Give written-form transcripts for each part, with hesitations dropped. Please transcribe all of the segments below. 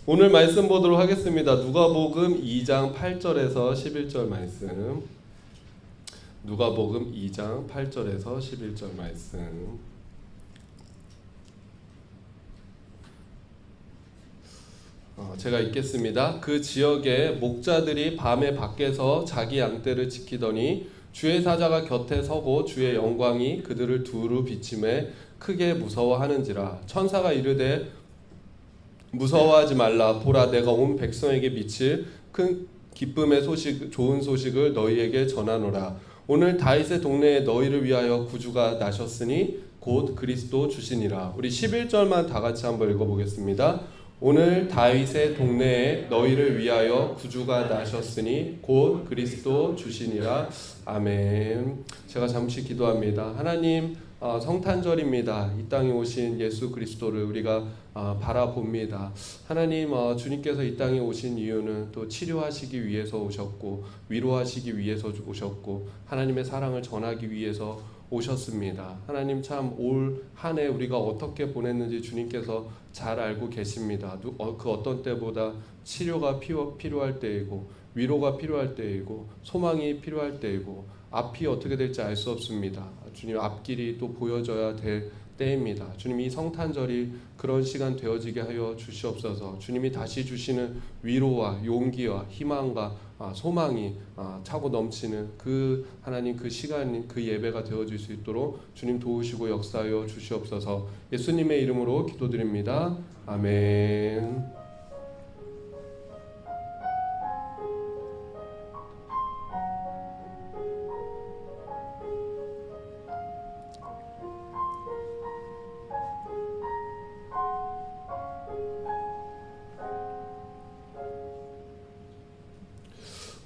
오늘 말씀 보도록 하겠습니다. 누가복음 2장 8절에서 11절 말씀. 누가복음 2장 8절에서 11절 말씀. 제가 읽겠습니다. 그 지역에 목자들이 밤에 밖에서 자기 양떼를 지키더니 주의 사자가 곁에 서고 주의 영광이 그들을 두루 비침에 크게 무서워하는지라. 천사가 이르되 무서워하지 말라. 보라, 내가 온 백성에게 미칠 큰 기쁨의 소식, 좋은 소식을 너희에게 전하노라. 오늘 다윗의 동네에 너희를 위하여 구주가 나셨으니 곧 그리스도 주시니라. 우리 11절만 다 같이 한번 읽어보겠습니다. 오늘 다윗의 동네에 너희를 위하여 구주가 나셨으니 곧 그리스도 주시니라. 아멘. 제가 잠시 기도합니다. 하나님, 성탄절입니다. 이 땅에 오신 예수 그리스도를 우리가 바라봅니다. 하나님, 주님께서 이 땅에 오신 이유는 또 치료하시기 위해서 오셨고 위로하시기 위해서 오셨고 하나님의 사랑을 전하기 위해서 오셨습니다. 하나님, 참 올 한 해 우리가 어떻게 보냈는지 주님께서 잘 알고 계십니다. 그 어떤 때보다 치료가 필요할 때이고 위로가 필요할 때이고 소망이 필요할 때이고 앞이 어떻게 될지 알 수 없습니다. 주님, 앞길이 또 보여져야 될 때입니다. 주님, 이 성탄절이 그런 시간 되어지게 하여 주시옵소서. 주님이 다시 주시는 위로와 용기와 희망과 소망이 차고 넘치는 그 하나님, 그 시간, 그 예배가 되어질 수 있도록 주님 도우시고 역사하여 주시옵소서. 예수님의 이름으로 기도드립니다. 아멘.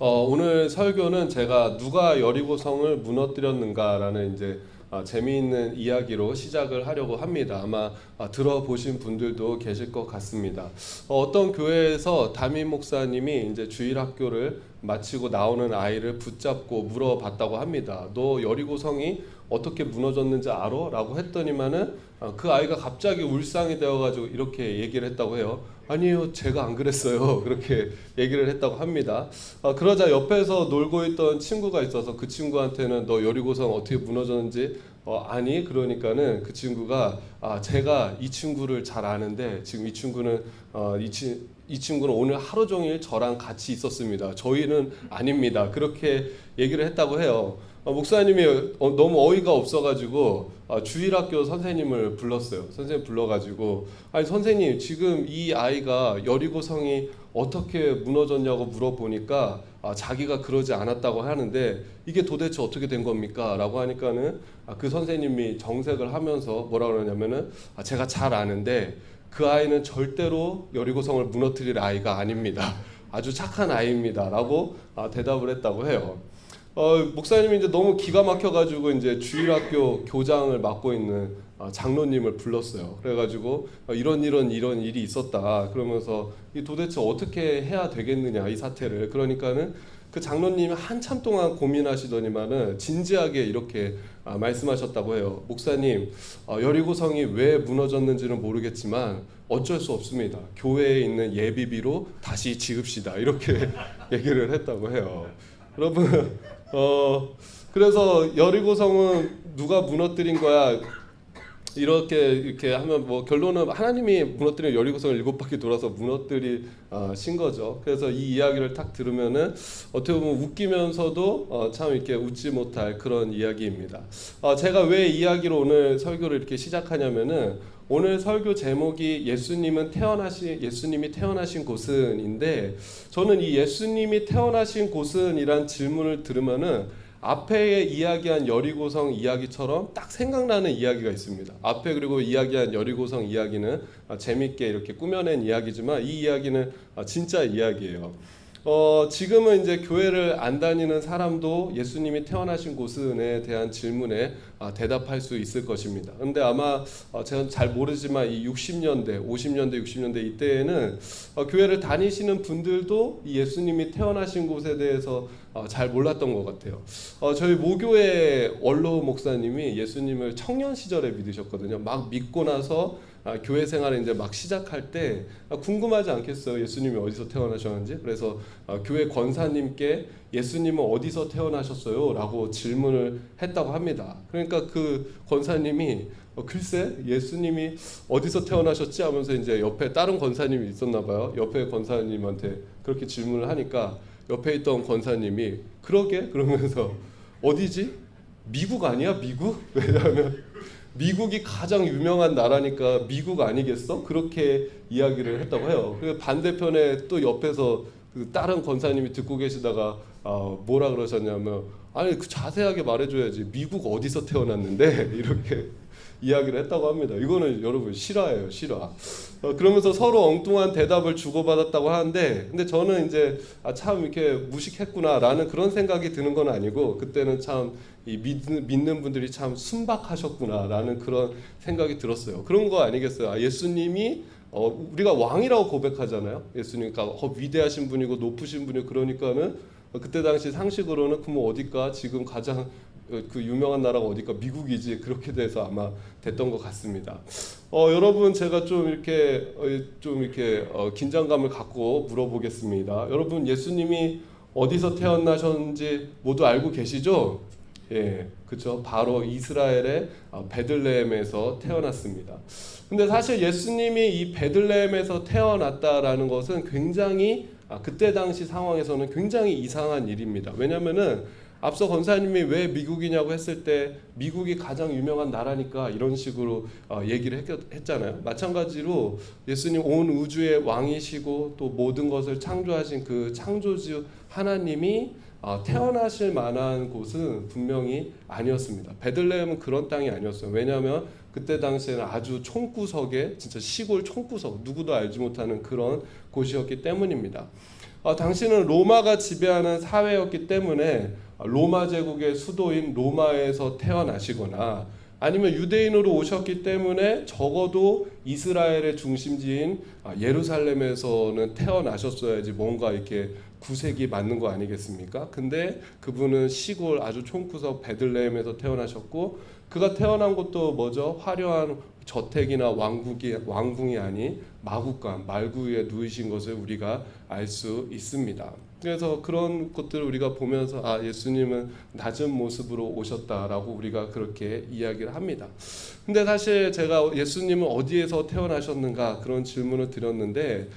오늘 설교는 제가 누가 여리고성을 무너뜨렸는가라는 이제 재미있는 이야기로 시작을 하려고 합니다. 아마 들어보신 분들도 계실 것 같습니다. 어떤 교회에서 담임 목사님이 이제 주일학교를 마치고 나오는 아이를 붙잡고 물어봤다고 합니다. 너 여리고성이 어떻게 무너졌는지 알아? 라고 했더니만은 그 아이가 갑자기 울상이 되어가지고 이렇게 얘기를 했다고 해요. 아니요, 제가 안 그랬어요. 그렇게 얘기를 했다고 합니다. 그러자 옆에서 놀고 있던 친구가 있어서 그 친구한테는 너 여리고성 어떻게 무너졌는지 아니? 그러니까는 그 친구가 제가 이 친구를 잘 아는데 지금 이 친구는 이 친구는 오늘 하루 종일 저랑 같이 있었습니다. 저희는 아닙니다. 그렇게 얘기를 했다고 해요. 목사님이 너무 어이가 없어가지고 주일학교 선생님을 불렀어요. 선생님 불러가지고 아니 선생님, 지금 이 아이가 여리고성이 어떻게 무너졌냐고 물어보니까 자기가 그러지 않았다고 하는데 이게 도대체 어떻게 된 겁니까? 라고 하니까는 그 선생님이 정색을 하면서 뭐라 그러냐면은 제가 잘 아는데 그 아이는 절대로 여리고성을 무너뜨릴 아이가 아닙니다. 아주 착한 아이입니다. 라고 대답을 했다고 해요. 목사님이 이제 너무 기가 막혀가지고 이제 주일학교 교장을 맡고 있는 장로님을 불렀어요. 그래가지고 이런 일이 있었다. 그러면서 이 도대체 어떻게 해야 되겠느냐, 이 사태를. 그러니까는 그 장로님이 한참 동안 고민하시더니만은 진지하게 이렇게 말씀하셨다고 해요. 목사님, 여리고성이 왜 무너졌는지는 모르겠지만 어쩔 수 없습니다. 교회에 있는 예비비로 다시 지읍시다. 이렇게 얘기를 했다고 해요. 여러분, 그래서 여리고성은 누가 무너뜨린 거야? 이렇게 하면 뭐 결론은 하나님이 무너뜨린 여리고성을 7바퀴 돌아서 무너뜨리신 거죠. 그래서 이 이야기를 딱 들으면은 어떻게 보면 웃기면서도 참 이렇게 웃지 못할 그런 이야기입니다. 제가 왜 이야기로 오늘 설교를 이렇게 시작하냐면은 오늘 설교 제목이 예수님이 태어나신 곳은인데, 저는 이 예수님이 태어나신 곳은이란 질문을 들으면은 앞에 이야기한 여리고성 이야기처럼 딱 생각나는 이야기가 있습니다. 앞에 그리고 이야기한 여리고성 이야기는 재밌게 이렇게 꾸며낸 이야기지만 이 이야기는 진짜 이야기예요. 지금은 이제 교회를 안 다니는 사람도 예수님이 태어나신 곳에 대한 질문에 대답할 수 있을 것입니다. 그런데 아마 제가 잘 모르지만 이 60년대, 50년대, 60년대 이때에는 교회를 다니시는 분들도 이 예수님이 태어나신 곳에 대해서 잘 몰랐던 것 같아요. 저희 모교의 원로 목사님이 예수님을 청년 시절에 믿으셨거든요. 막 믿고 나서 교회 생활을 이제 막 시작할 때 궁금하지 않겠어요? 예수님이 어디서 태어나셨는지. 그래서 교회 권사님께 예수님은 어디서 태어나셨어요? 라고 질문을 했다고 합니다. 그러니까 그 권사님이 글쎄 예수님이 어디서 태어나셨지 하면서 이제 옆에 다른 권사님이 있었나 봐요. 옆에 권사님한테 그렇게 질문을 하니까 옆에 있던 권사님이 그러게 그러면서 어디지? 미국 아니야? 미국? 왜냐하면 미국이 가장 유명한 나라니까 미국 아니겠어? 그렇게 이야기를 했다고 해요. 그 반대편에 또 옆에서 그 다른 권사님이 듣고 계시다가 뭐라 그러셨냐면 아니 그 자세하게 말해줘야지 미국 어디서 태어났는데 이렇게 이야기를 했다고 합니다. 이거는 여러분 실화예요, 실화. 그러면서 서로 엉뚱한 대답을 주고받았다고 하는데, 근데 저는 이제 참 이렇게 무식했구나라는 그런 생각이 드는 건 아니고, 그때는 참 이 믿는 분들이 참 순박하셨구나라는 그런 생각이 들었어요. 그런 거 아니겠어요? 예수님이 우리가 왕이라고 고백하잖아요. 예수님과 위대하신 분이고 높으신 분이고 그러니까는 그때 당시 상식으로는 그럼 어디가 지금 가장 그 유명한 나라가 어디가 미국이지 그렇게 돼서 아마 됐던 것 같습니다. 여러분 제가 좀 이렇게 긴장감을 갖고 물어보겠습니다. 여러분 예수님이 어디서 태어나셨는지 모두 알고 계시죠? 예, 그렇죠. 바로 이스라엘의 베들레헴에서 태어났습니다. 근데 사실 예수님이 이 베들레헴에서 태어났다라는 것은 굉장히 그때 당시 상황에서는 굉장히 이상한 일입니다. 왜냐면은 앞서 권사님이 왜 미국이냐고 했을 때 미국이 가장 유명한 나라니까 이런 식으로 얘기를 했잖아요. 마찬가지로 예수님 온 우주의 왕이시고 또 모든 것을 창조하신 그 창조주 하나님이 태어나실 만한 곳은 분명히 아니었습니다. 베들레헴은 그런 땅이 아니었어요. 왜냐하면 그때 당시에는 아주 총구석에 진짜 시골 총구석 누구도 알지 못하는 그런 곳이었기 때문입니다. 당시는 로마가 지배하는 사회였기 때문에 로마 제국의 수도인 로마에서 태어나시거나 아니면 유대인으로 오셨기 때문에 적어도 이스라엘의 중심지인 예루살렘에서는 태어나셨어야지 뭔가 이렇게 구색이 맞는 거 아니겠습니까? 근데 그분은 시골 아주 총구석 베들레헴에서 태어나셨고 그가 태어난 곳도 뭐죠? 화려한 저택이나 왕궁이 아닌 마구간 말구 위에 누이신 것을 우리가 알 수 있습니다. 그래서 그런 것들을 우리가 보면서 예수님은 낮은 모습으로 오셨다라고 우리가 그렇게 이야기를 합니다. 근데 사실 제가 예수님은 어디에서 태어나셨는가 그런 질문을 드렸는데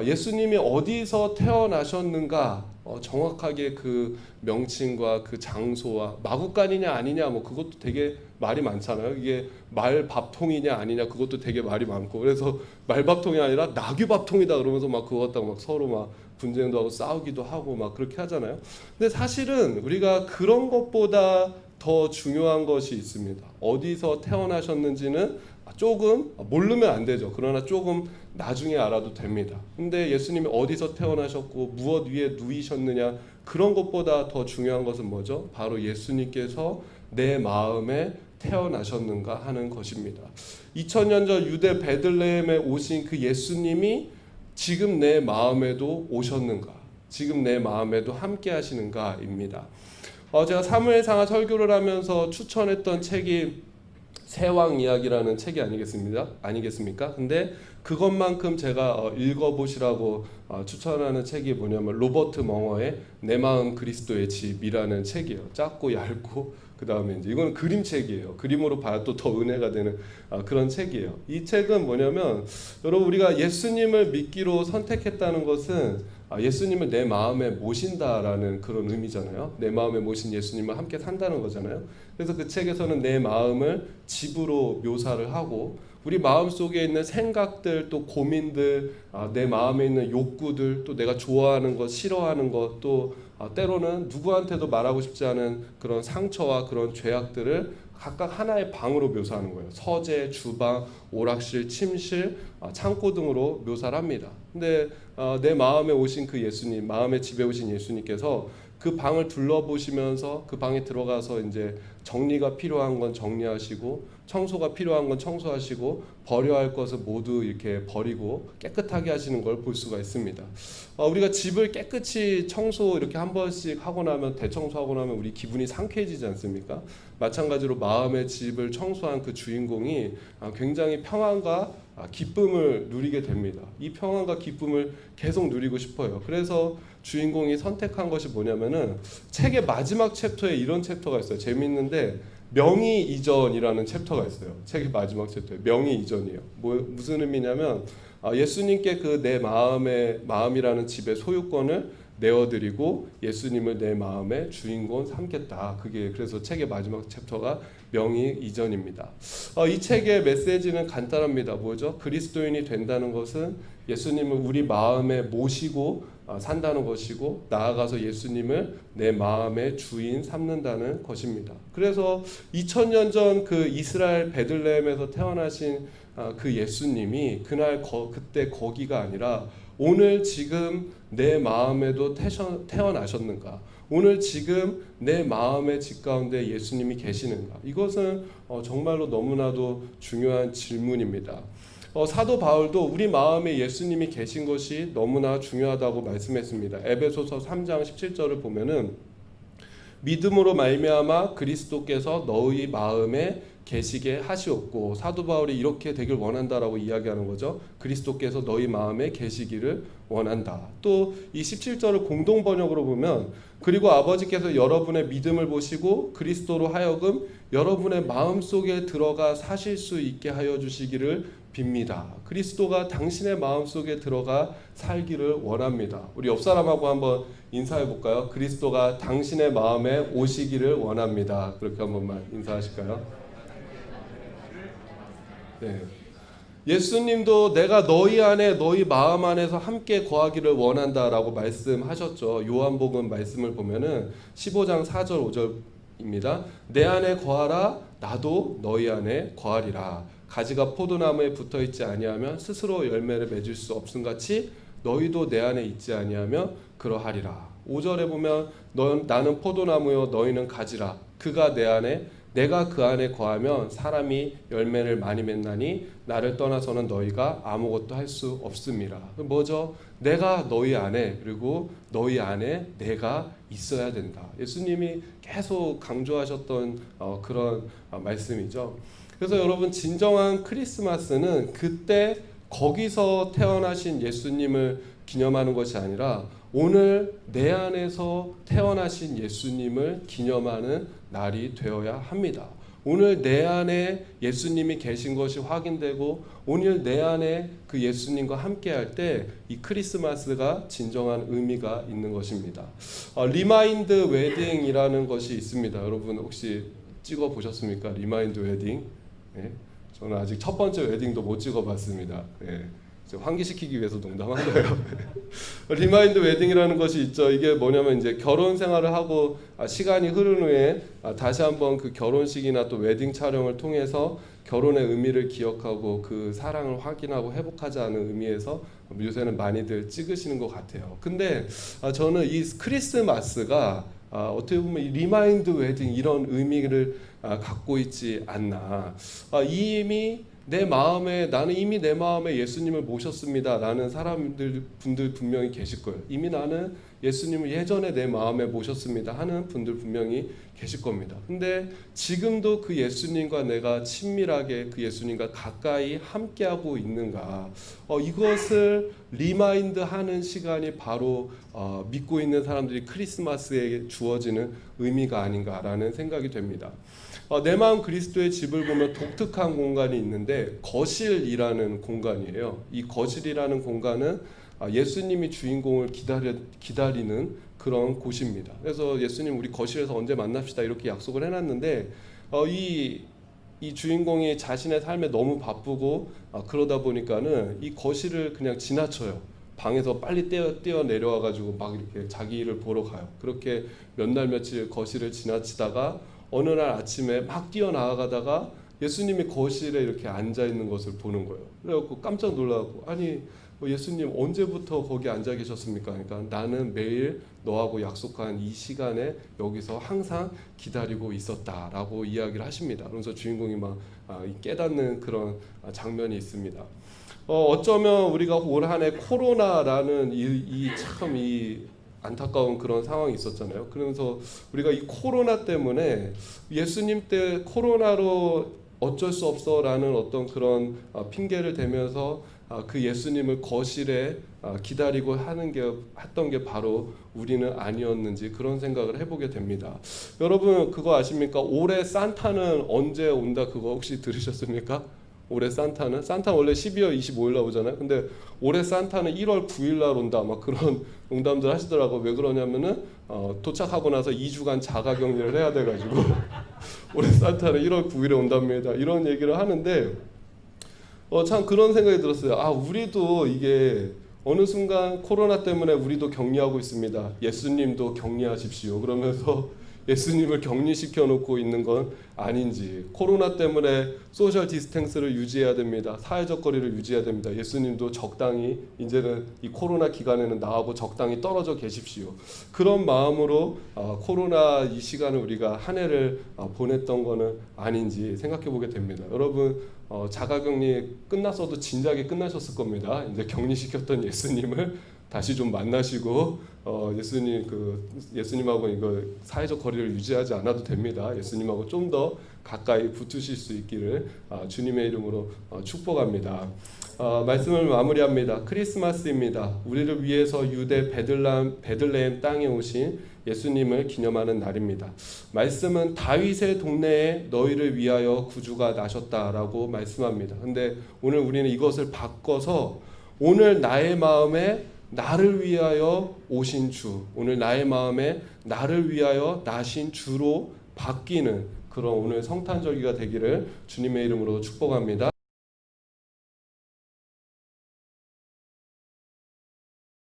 예수님이 어디서 태어나셨는가 정확하게 그 명칭과 그 장소와 마구간이냐 아니냐 뭐 그것도 되게 말이 많잖아요. 이게 말밥통이냐 아니냐 그것도 되게 말이 많고 그래서 말밥통이 아니라 나귀밥통이다 그러면서 막 그거 갖다가 막 서로 막 분쟁도 하고 싸우기도 하고 막 그렇게 하잖아요. 근데 사실은 우리가 그런 것보다 더 중요한 것이 있습니다. 어디서 태어나셨는지는 조금 모르면 안 되죠. 그러나 조금 나중에 알아도 됩니다. 근데 예수님이 어디서 태어나셨고 무엇 위에 누이셨느냐 그런 것보다 더 중요한 것은 뭐죠? 바로 예수님께서 내 마음에 태어나셨는가 하는 것입니다. 2000년 전 유대 베들레헴에 오신 그 예수님이 지금 내 마음에도 오셨는가? 지금 내 마음에도 함께 하시는가입니다. 제가 사무엘상하 설교를 하면서 추천했던 책이 세왕 이야기라는 책이 아니겠습니까? 근데 그것만큼 제가 읽어보시라고 추천하는 책이 뭐냐면 로버트 멍어의 내 마음 그리스도의 집이라는 책이에요. 작고 얇고 그 다음에 이제 이건 그림책이에요. 그림으로 봐야 또 더 은혜가 되는 그런 책이에요. 이 책은 뭐냐면 여러분 우리가 예수님을 믿기로 선택했다는 것은 예수님을 내 마음에 모신다라는 그런 의미잖아요. 내 마음에 모신 예수님과 함께 산다는 거잖아요. 그래서 그 책에서는 내 마음을 집으로 묘사를 하고 우리 마음속에 있는 생각들 또 고민들 내 마음에 있는 욕구들 또 내가 좋아하는 것 싫어하는 것 또 때로는 누구한테도 말하고 싶지 않은 그런 상처와 그런 죄악들을 각각 하나의 방으로 묘사하는 거예요. 서재, 주방, 오락실, 침실, 창고 등으로 묘사를 합니다. 근데 내 마음에 오신 그 예수님, 마음의 집에 오신 예수님께서 그 방을 둘러보시면서 그 방에 들어가서 이제 정리가 필요한 건 정리하시고 청소가 필요한 건 청소하시고 버려야 할 것을 모두 이렇게 버리고 깨끗하게 하시는 걸 볼 수가 있습니다. 우리가 집을 깨끗이 청소 이렇게 한 번씩 하고 나면 대청소하고 나면 우리 기분이 상쾌해지지 않습니까? 마찬가지로 마음의 집을 청소한 그 주인공이 굉장히 평안과 기쁨을 누리게 됩니다. 이 평안과 기쁨을 계속 누리고 싶어요. 그래서 주인공이 선택한 것이 뭐냐면은 책의 마지막 챕터에 이런 챕터가 있어요. 재미있는데 명의 이전이라는 챕터가 있어요. 책의 마지막 챕터에 명의 이전이에요. 무슨 의미냐면 예수님께 그 내 마음이라는 집의 소유권을 내어드리고 예수님을 내 마음의 주인공 삼겠다. 그게 그래서 책의 마지막 챕터가 명의 이전입니다. 이 책의 메시지는 간단합니다. 뭐죠? 그리스도인이 된다는 것은 예수님을 우리 마음에 모시고 산다는 것이고 나아가서 예수님을 내 마음의 주인 삼는다는 것입니다. 그래서 2000년 전 그 이스라엘 베들레헴에서 태어나신 그 예수님이 그때 거기가 아니라 오늘 지금 내 마음에도 태어나셨는가? 오늘 지금 내 마음의 집 가운데 예수님이 계시는가? 이것은 정말로 너무나도 중요한 질문입니다. 사도 바울도 우리 마음에 예수님이 계신 것이 너무나 중요하다고 말씀했습니다. 에베소서 3장 17절을 보면은 믿음으로 말미암아 그리스도께서 너희 마음에 계시게 하시옵고, 사도 바울이 이렇게 되길 원한다라고 이야기하는 거죠. 그리스도께서 너희 마음에 계시기를 원한다. 또 이 17절을 공동 번역으로 보면 그리고 아버지께서 여러분의 믿음을 보시고 그리스도로 하여금 여러분의 마음속에 들어가 사실 수 있게 하여 주시기를 빕니다. 그리스도가 당신의 마음속에 들어가 살기를 원합니다. 우리 옆 사람하고 한번 인사해 볼까요? 그리스도가 당신의 마음에 오시기를 원합니다. 그렇게 한 번만 인사하실까요? 네. 예수님도 내가 너희 안에 너희 마음 안에서 함께 거하기를 원한다라고 말씀하셨죠. 요한복음 말씀을 보면은 15장 4절 5절입니다. 내 안에 거하라 나도 너희 안에 거하리라. 가지가 포도나무에 붙어 있지 아니하면 스스로 열매를 맺을 수 없음같이 너희도 내 안에 있지 아니하면 그러하리라. 5절에 보면 나는 포도나무요 너희는 가지라. 그가 내 안에 내가 그 안에 거하면 사람이 열매를 많이 맺나니 나를 떠나서는 너희가 아무것도 할 수 없습니다. 뭐죠? 내가 너희 안에 그리고 너희 안에 내가 있어야 된다. 예수님이 계속 강조하셨던 그런 말씀이죠. 그래서 여러분 진정한 크리스마스는 그때 거기서 태어나신 예수님을 기념하는 것이 아니라 오늘 내 안에서 태어나신 예수님을 기념하는 날이 되어야 합니다. 오늘 내 안에 예수님이 계신 것이 확인되고 오늘 내 안에 그 예수님과 함께 할 때 이 크리스마스가 진정한 의미가 있는 것입니다. 리마인드 웨딩이라는 것이 있습니다. 여러분 혹시 찍어 보셨습니까? 리마인드 웨딩. 네. 저는 아직 첫 번째 웨딩도 못 찍어봤습니다. 네. 환기시키기 위해서 농담한 거예요. 리마인드 웨딩이라는 것이 있죠. 이게 뭐냐면 이제 결혼 생활을 하고 시간이 흐른 후에 다시 한번 그 결혼식이나 또 웨딩 촬영을 통해서 결혼의 의미를 기억하고 그 사랑을 확인하고 회복하자는 의미에서 요새는 많이들 찍으시는 것 같아요. 근데 저는 이 크리스마스가 어떻게 보면 이 리마인드 웨딩 이런 의미를 갖고 있지 않나. 나는 이미 내 마음에 예수님을 모셨습니다 라는 분들 분명히 계실 거예요. 이미 나는 예수님을 예전에 내 마음에 모셨습니다 하는 분들 분명히 계실 겁니다. 근데 지금도 그 예수님과 내가 친밀하게 그 예수님과 가까이 함께하고 있는가, 이것을 리마인드 하는 시간이 바로 믿고 있는 사람들이 크리스마스에 주어지는 의미가 아닌가라는 생각이 됩니다. 내 마음 그리스도의 집을 보면 독특한 공간이 있는데 거실이라는 공간이에요. 이 거실이라는 공간은 예수님이 주인공을 기다리는 그런 곳입니다. 그래서 예수님 우리 거실에서 언제 만납시다 이렇게 약속을 해놨는데 이 주인공이 자신의 삶에 너무 바쁘고 그러다 보니까는 이 거실을 그냥 지나쳐요. 방에서 빨리 뛰어 내려와가지고 막 이렇게 자기 일을 보러 가요. 그렇게 몇 날 며칠 거실을 지나치다가 어느 날 아침에 막 뛰어나가다가 예수님이 거실에 이렇게 앉아 있는 것을 보는 거예요. 그래갖고 깜짝 놀라고 아니 예수님 언제부터 거기 앉아 계셨습니까? 그러니까 나는 매일 너하고 약속한 이 시간에 여기서 항상 기다리고 있었다라고 이야기를 하십니다. 그래서 주인공이 막 깨닫는 그런 장면이 있습니다. 어쩌면 우리가 올 한 해 코로나라는 이 안타까운 그런 상황이 있었잖아요. 그러면서 우리가 이 코로나 때문에 예수님 때 코로나로 어쩔 수 없어라는 어떤 그런 핑계를 대면서 그 예수님을 거실에 기다리고 했던 게 바로 우리는 아니었는지 그런 생각을 해보게 됩니다. 여러분 그거 아십니까? 올해 산타는 언제 온다 그거 혹시 들으셨습니까? 올해 산타는 원래 12월 25일 날 오잖아요. 근데 올해 산타는 1월 9일 날 온다 막 그런 농담들 하시더라고. 왜 그러냐면은 도착하고 나서 2주간 자가격리를 해야 돼가지고 올해 산타는 1월 9일에 온답니다. 이런 얘기를 하는데 참 그런 생각이 들었어요. 우리도 이게 어느 순간 코로나 때문에 우리도 격리하고 있습니다. 예수님도 격리하십시오. 그러면서 예수님을 격리시켜 놓고 있는 건 아닌지, 코로나 때문에 소셜 디스텐스를 유지해야 됩니다. 사회적 거리를 유지해야 됩니다. 예수님도 적당히 이제는 이 코로나 기간에는 나하고 적당히 떨어져 계십시오. 그런 마음으로 코로나 이 시간을 우리가 한 해를 보냈던 거는 아닌지 생각해 보게 됩니다. 여러분 자가격리 끝났어도 진작에 끝나셨을 겁니다. 이제 격리시켰던 예수님을 다시 좀 만나시고 예수님하고 이거 사회적 거리를 유지하지 않아도 됩니다. 예수님하고 좀 더 가까이 붙으실 수 있기를 주님의 이름으로 축복합니다. 말씀을 마무리합니다. 크리스마스입니다. 우리를 위해서 유대 베들레헴 땅에 오신 예수님을 기념하는 날입니다. 말씀은 다윗의 동네에 너희를 위하여 구주가 나셨다라고 말씀합니다. 근데 오늘 우리는 이것을 바꿔서 오늘 나의 마음에 나를 위하여 오신 주, 오늘 나의 마음에 나를 위하여 나신 주로 바뀌는 그런 오늘 성탄절기가 되기를 주님의 이름으로 축복합니다.